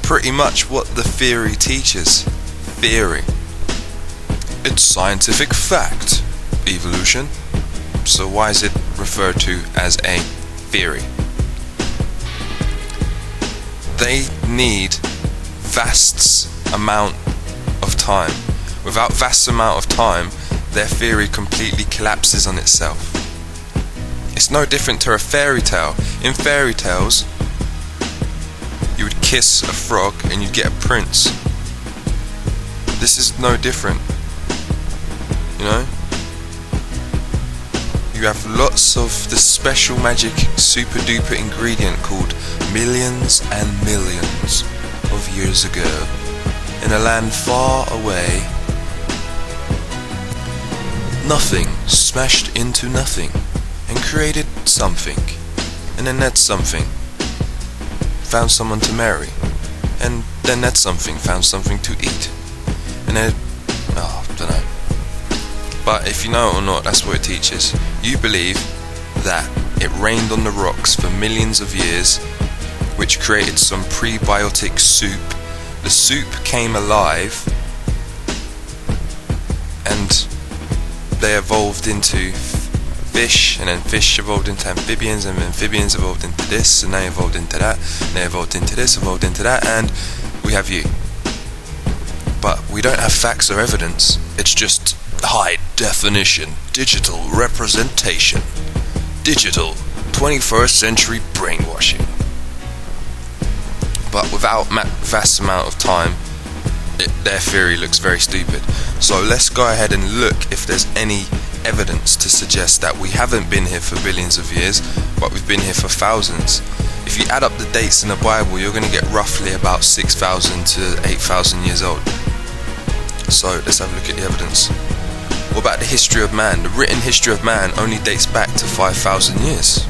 pretty much what the theory teaches. Theory. It's scientific fact, evolution. So why is it referred to as a theory? They need vast amount of time. Without vast amount of time, their theory completely collapses on itself. It's no different to a fairy tale. In fairy tales, you would kiss a frog and you'd get a prince. This is no different. You know? You have lots of this special magic super duper ingredient called millions and millions of years ago in a land far away. Nothing smashed into nothing and created something, and then that something found someone to marry, and then that something found something to eat, and then I don't know. But if you know it or not, that's what it teaches. You believe that it rained on the rocks for millions of years, which created some prebiotic soup. The soup came alive, and they evolved into fish, and then fish evolved into amphibians, and amphibians evolved into this, and they evolved into that, and they evolved into this, evolved into that, and we have you. But we don't have facts or evidence. It's just high definition digital representation, digital 21st century brainwashing. But without vast amount of time, their theory looks very stupid. So let's go ahead and look if there's any evidence to suggest that we haven't been here for billions of years, but we've been here for thousands. If you add up the dates in the Bible, you're going to get roughly about 6,000 to 8,000 years old. So let's have a look at the evidence. What about the history of man? The written history of man only dates back to 5,000 years.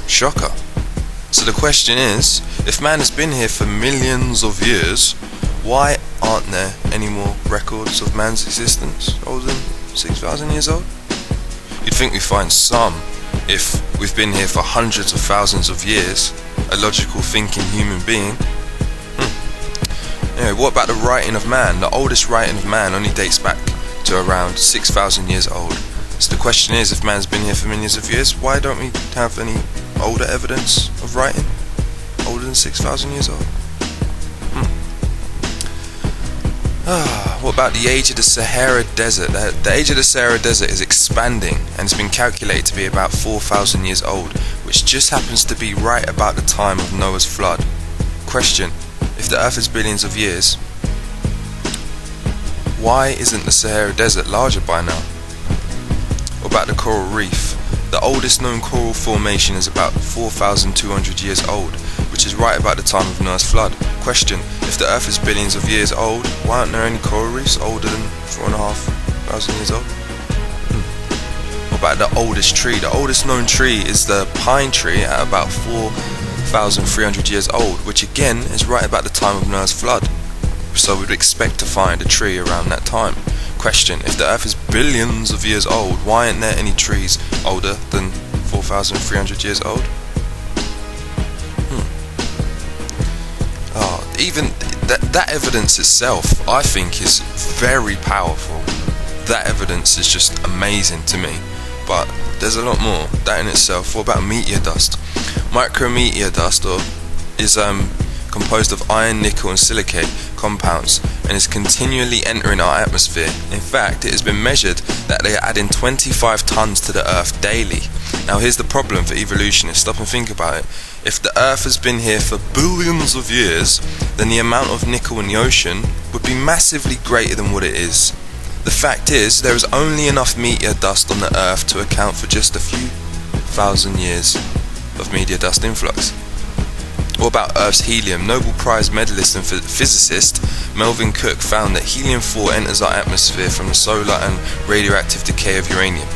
Shocker. So the question is, if man has been here for millions of years, why aren't there any more records of man's existence older than 6,000 years old? You'd think we'd find some if we've been here for hundreds of thousands of years, a logical thinking human being. Anyway, what about the writing of man? The oldest writing of man only dates back to around 6,000 years old. So the question is, if man's been here for millions of years, why don't we have any older evidence of writing older than 6,000 years old? What about the age of the Sahara Desert? The age of the Sahara Desert is expanding, and it's been calculated to be about 4,000 years old, which just happens to be right about the time of Noah's flood. Question: if the Earth is billions of years, why isn't the Sahara Desert larger by now? What about the coral reef? The oldest known coral formation is about 4,200 years old, which is right about the time of Noah's flood. Question: if the Earth is billions of years old, why aren't there any coral reefs older than 4,500 years old? What about the oldest tree? The oldest known tree is the pine tree at about 4,300 years old, which again is right about the time of Noah's flood. So we'd expect to find a tree around that time. Question: if the Earth is billions of years old, why aren't there any trees older than 4,300 years old? Even that evidence itself, I think, is very powerful. That evidence is just amazing to me. But there's a lot more. That in itself. What about meteor dust? Micrometeor dust is composed of iron, nickel and silicate compounds, and is continually entering our atmosphere. In fact, it has been measured that they are adding 25 tons to the Earth daily. Now here's the problem for evolutionists. Stop and think about it. If the Earth has been here for billions of years, then the amount of nickel in the ocean would be massively greater than what it is. The fact is, there is only enough meteor dust on the Earth to account for just a few thousand years of meteor dust influx. What about Earth's helium? Nobel Prize medalist and physicist Melvin Cook found that helium-4 enters our atmosphere from the solar and radioactive decay of uranium.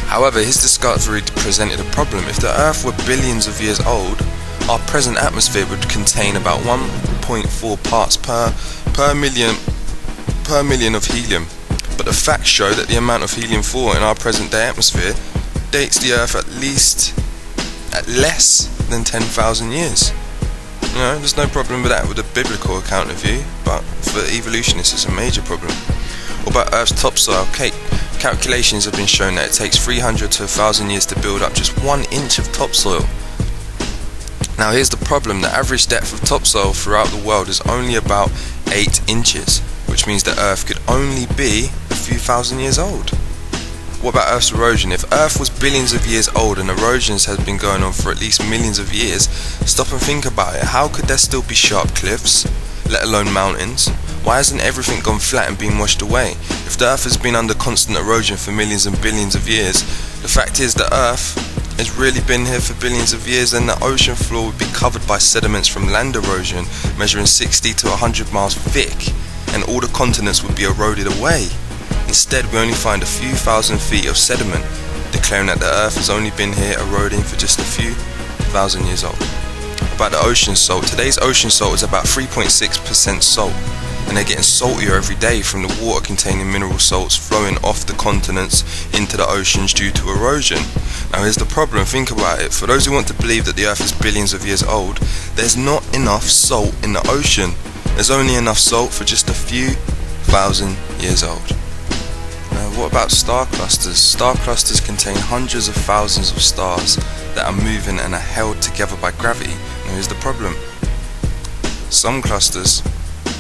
However, his discovery presented a problem. If the Earth were billions of years old, our present atmosphere would contain about 1.4 parts per million of helium. But the facts show that the amount of helium-4 in our present-day atmosphere dates the Earth at less than 10,000 years. You know, there's no problem with that with a biblical account of view, but for evolutionists it's a major problem. What about Earth's topsoil? Calculations have been shown that it takes 300 to 1,000 years to build up just 1 inch of topsoil. Now here's the problem: the average depth of topsoil throughout the world is only about 8 inches, which means that Earth could only be a few thousand years old. What about Earth's erosion? If Earth was billions of years old and erosions has been going on for at least millions of years, stop and think about it. How could there still be sharp cliffs, let alone mountains? Why hasn't everything gone flat and been washed away? If the Earth has been under constant erosion for millions and billions of years, the fact is that Earth has really been here for billions of years, and the ocean floor would be covered by sediments from land erosion measuring 60 to 100 miles thick, and all the continents would be eroded away. Instead, we only find a few thousand feet of sediment, declaring that the Earth has only been here eroding for just a few thousand years old. About the ocean salt: today's ocean salt is about 3.6% salt, and they're getting saltier every day from the water containing mineral salts flowing off the continents into the oceans due to erosion. Now here's the problem: think about it. For those who want to believe that the Earth is billions of years old, there's not enough salt in the ocean. There's only enough salt for just a few thousand years old. What about star clusters? Star clusters contain hundreds of thousands of stars that are moving and are held together by gravity. Now here's the problem: some clusters,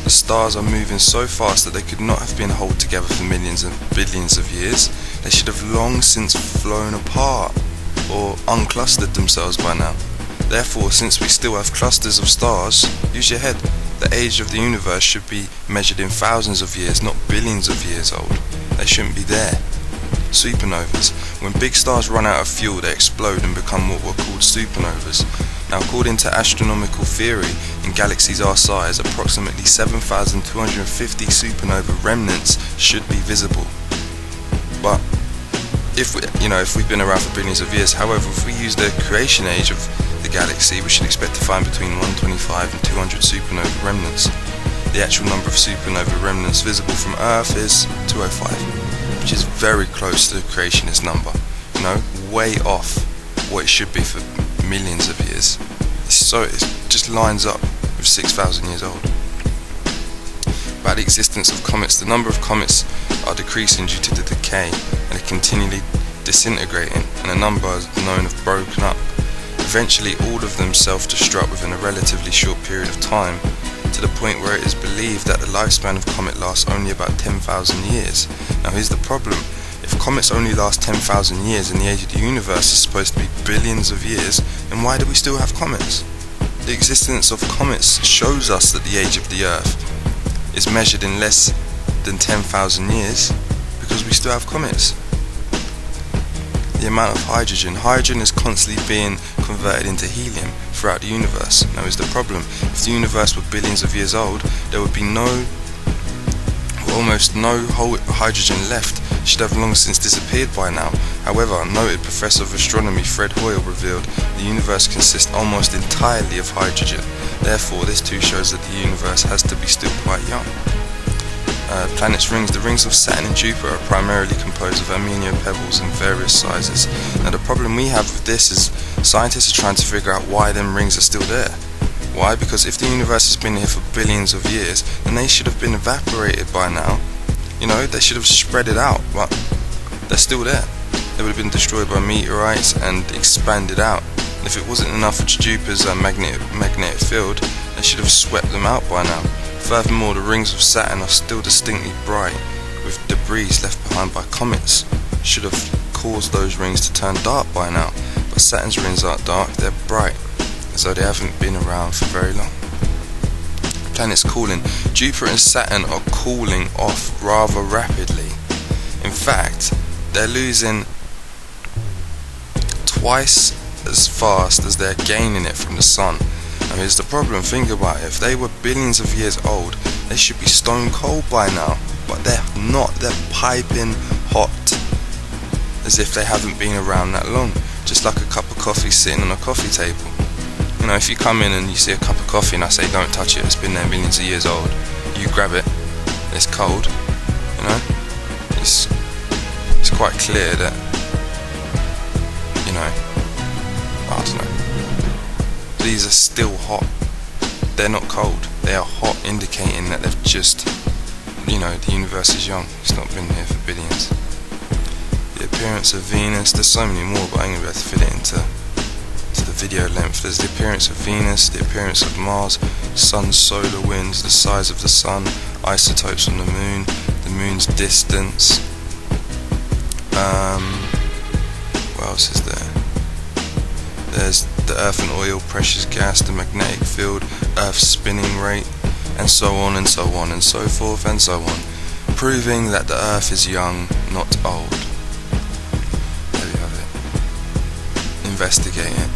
the stars are moving so fast that they could not have been held together for millions and billions of years. They should have long since flown apart or unclustered themselves by now. Therefore, since we still have clusters of stars, use your head. The age of the universe should be measured in thousands of years, not billions of years old. They shouldn't be there. Supernovas: when big stars run out of fuel, they explode and become what were called supernovas. Now, according to astronomical theory, in galaxies our size, approximately 7,250 supernova remnants should be visible. But if we've been around for billions of years, however, if we use the creation age of the galaxy, we should expect to find between 125 and 200 supernova remnants. The actual number of supernova remnants visible from Earth is 205, which is very close to the creationist number. Way off what it should be for millions of years. It just lines up with 6,000 years old. About the existence of comets: the number of comets are decreasing due to the decay and are continually disintegrating, and a number known have broken up. Eventually all of them self-destruct within a relatively short period of time, to the point where it is believed that the lifespan of comet lasts only about 10,000 years. Now here's the problem: if comets only last 10,000 years and the age of the universe is supposed to be billions of years, then why do we still have comets? The existence of comets shows us that the age of the Earth is measured in less than 10,000 years because we still have comets. The amount of hydrogen is constantly being converted into helium throughout the universe. Now is the problem: if the universe were billions of years old, there would be almost no hydrogen left. It should have long since disappeared by now. However, noted professor of astronomy Fred Hoyle revealed the universe consists almost entirely of hydrogen. Therefore, this too shows that the universe has to be still quite young. Planets' rings. The rings of Saturn and Jupiter are primarily composed of amino pebbles in various sizes. Now the problem we have with this is scientists are trying to figure out why them rings are still there. Why? Because if the universe has been here for billions of years, then they should have been evaporated by now. They should have spread it out, but they're still there. They would have been destroyed by meteorites and expanded out. If it wasn't enough for Jupiter's magnetic field, they should have swept them out by now. Furthermore, the rings of Saturn are still distinctly bright, with debris left behind by comets. Should have caused those rings to turn dark by now, but Saturn's rings aren't dark, they're bright, as though they haven't been around for very long. Planets cooling. Jupiter and Saturn are cooling off rather rapidly. In fact, they're losing twice as fast as they're gaining it from the Sun. Now here's the problem: think about it. If they were billions of years old, they should be stone cold by now, but they're not. They're piping hot, as if they haven't been around that long, just like a cup of coffee sitting on a coffee table. If you come in and you see a cup of coffee and I say don't touch it, it's been there millions of years old, you grab it, it's cold. It's quite clear that I don't know, these are still hot. they're not cold. They are hot, indicating that they've just, the universe is young. It's not been here for billions. The appearance of Venus, there's so many more, but I'm going to be able to fit it into the video length. There's the appearance of Venus, the appearance of Mars, Sun's solar winds, the size of the Sun, isotopes on the Moon's distance. What else is there? There's the Earth and oil, precious gas, the magnetic field, Earth's spinning rate, and so on and so on and so forth and so on, proving that the Earth is young, not old. There we have it. Investigate it.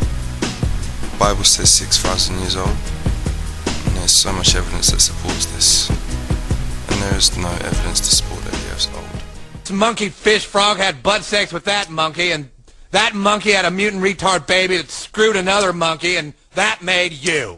Bible says 6,000 years old, and there's so much evidence that supports this, and there is no evidence to support that the Earth's old. This monkey fish frog had butt sex with that monkey, and that monkey had a mutant retard baby that screwed another monkey, and that made you.